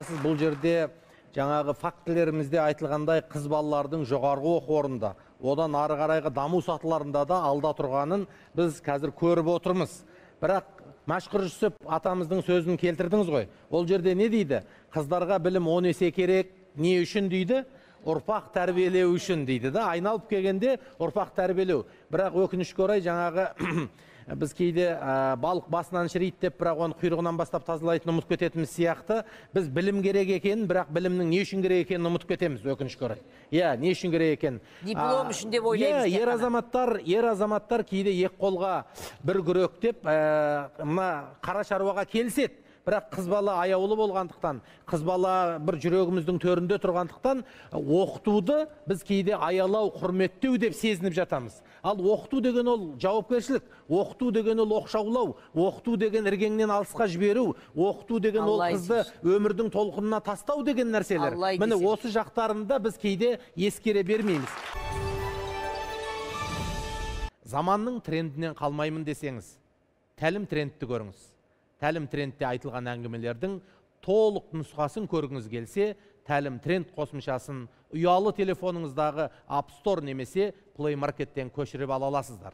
Сіз бұл жерде жаңағы фактілерімізде айтылғандай қыз балалардың жоғарғы оқу орнында, одан ары қарайғы даму сатыларында да алда тұрғанын біз қазір көріп отырмыз. Бірақ Мәшһүр Жүсіп атамыздың сөзін келтірдіңіз ғой. Ол жерде не дейді? Қыздарға білім 10 есе керек, не үшін дейді? Ұрпақ тәрбиелеу үшін дейді да. Айналып келгенде ұрпақ тәрбиелеу. Бірақ өкінішке орай жаңағы біз кейде балық басынан шірейді деп, бірақ оны құйрығынан бастап тазалайтын ұмытып кететіміз сияқты, біз білім керек екенін, бірақ білімнің не үшін керек екенін ұмытып кетеміз, өкінішке орай. Иә, не үшін керек екенін. Диплом үшін деп ойлаймыз. Ер азаматтар кейде екі қолға бір күрек деп, мына қара шаруаға келіседі. Бірақ қыз бала аяулы болғандықтан, қыз бала бір жүрегіміздің төрінде тұрғандықтан, оқытуды біз кейде аялау, құрметтеу деп сезініп жатамыз. Ал оқыту деген ол жауапкершілік, оқыту деген ол оқшаулау, оқыту деген іргеңнен алысқа жіберу, оқыту деген ол қызды өмірдің толқынына тастау деген нәрселер. Міне осы жақтарында біз кейде ескере бермейміз. Заманның трендінен қалмаймын десеңіз, тәлім трендті көріңіз. Тәлім трендте айтылған әңгімелердің толық нұсқасын көргіңіз келсе, тәлім тренд қосымшасын ұялы телефоныңыздағы App Store немесе Play Market'тен көшіріп ала аласыздар.